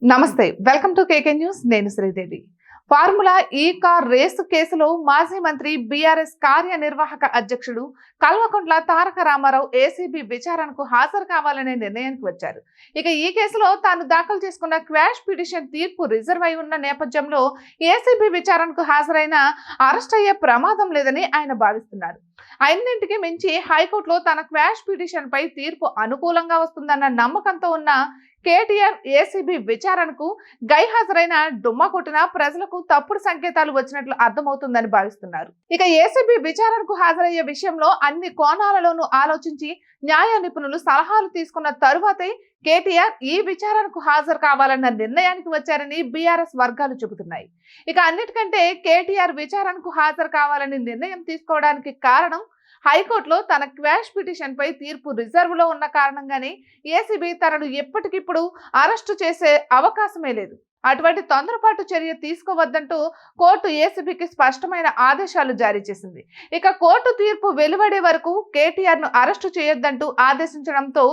నమస్తే welcome to KK news నేను Sridevi formula ఈ కార్ రేసు కేసులో మాజీ మంత్రి బీఆర్ఎస్ కార్యనిర్వాహక అధ్యక్షుడు కల్వకుంట్ల తారక రామారావు ఏసీబీ విచారణకు హాజరు కావాలనే నిర్ణయానికి వచ్చారు. ఇక ఈ కేసులో తాను దాఖలు చేసుకున్న క్వాష్ పిటిషన్ తీర్పు రిజర్వ్ అయి ఉన్న నేపథ్యంలో ఏసీబీ విచారణకు హాజరైన అరెస్ట్ అయ్యే ప్రమాదం లేదని ఆయన భావిస్తున్నారు. అన్నింటికి మించి హైకోర్టులో తన క్వాష్ పిటిషన్ పై తీర్పు అనుకూలంగా వస్తుందన్న నమ్మకంతో ఉన్న కేటీఆర్ ఏసీబీ విచారణకు గైహాజరైన డుమ్మా కొట్టిన ప్రజలకు తప్పుడు సంకేతాలు వచ్చినట్లు అర్థమవుతుందని భావిస్తున్నారు. ఇక ఏసీబీ విచారణకు హాజరయ్యే విషయంలో అన్ని కోణాలలోనూ ఆలోచించి న్యాయ నిపుణులు సలహాలు తీసుకున్న తరువాతే కేటీఆర్ ఈ విచారణకు హాజరు కావాలన్న నిర్ణయానికి వచ్చారని బీఆర్ఎస్ వర్గాలు చెబుతున్నాయి. ఇక అన్నిటికంటే కేటీఆర్ విచారణకు హాజరు కావాలని నిర్ణయం తీసుకోవడానికి కారణం హైకోర్టులో తన క్వాష్ పిటిషన్ పై తీర్పు రిజర్వ్ లో ఉన్న కారణంగానే ఏసీబీ తనను ఎప్పటికిప్పుడు అరెస్టు చేసే అవకాశమే లేదు. అటువంటి తొందరపాటు చర్య తీసుకోవద్దంటూ కోర్టు ఏసీబీకి స్పష్టమైన ఆదేశాలు జారీ చేసింది. ఇక కోర్టు తీర్పు వెలువడే వరకు కేటీఆర్ ను అరెస్టు చేయొద్దంటూ ఆదేశించడంతో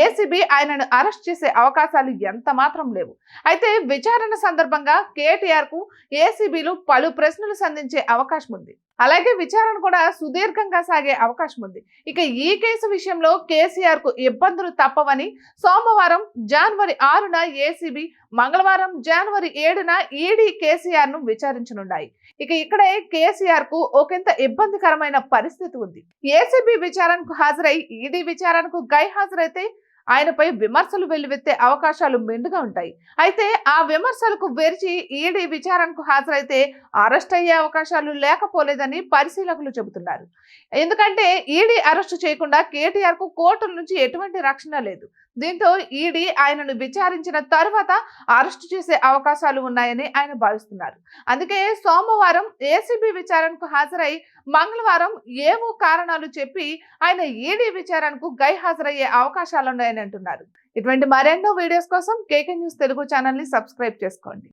ఏసీబీ ఆయనను అరెస్ట్ చేసే అవకాశాలు ఎంత మాత్రం లేవు. అయితే విచారణ సందర్భంగా కేటీఆర్ కు ఏసీబీలు పలు ప్రశ్నలు సంధించే అవకాశం ఉంది. అలాగే విచారణ కూడా సుదీర్ఘంగా సాగే అవకాశం ఉంది. ఇక ఈ కేసు విషయంలో కేసీఆర్ కు ఇబ్బందులు తప్పవని సోమవారం జనవరి 6న ఏసీబీ, మంగళవారం జనవరి 7న ఈడీ కేసీఆర్ ను విచారించనున్నాయి. ఇక ఇక్కడే కేసీఆర్ కు ఒకంత ఇబ్బందికరమైన పరిస్థితి ఉంది. ఏసీబీ విచారణకు హాజరై ఈడీ విచారణకు గైహాజరైతే ఆయనపై విమర్శలు వెల్లువెత్తే అవకాశాలు మెండుగా ఉంటాయి. అయితే ఆ విమర్శలకు వెరిచి ఈడీ విచారణకు హాజరైతే అరెస్ట్ అయ్యే అవకాశాలు లేకపోలేదని పరిశీలకులు చెబుతున్నారు. ఎందుకంటే ఈడీ అరెస్టు చేయకుండా కేటీఆర్ కు కోర్టుల నుంచి ఎటువంటి రక్షణ లేదు. దీంతో ఈడీ ఆయనను విచారించిన తరువాత అరెస్టు చేసే అవకాశాలు ఉన్నాయని ఆయన భావిస్తున్నారు. అందుకే సోమవారం ఏసీబీ విచారణకు హాజరై మంగళవారం ఏవో కారణాలు చెప్పి ఆయన ఈడీ విచారణకు గైహాజరయ్యే అవకాశాలున్నాయని అంటున్నారు. ఇటువంటి మరెన్నో వీడియోస్ కోసం కేకే న్యూస్ తెలుగు ఛానల్ ని సబ్స్క్రైబ్ చేసుకోండి.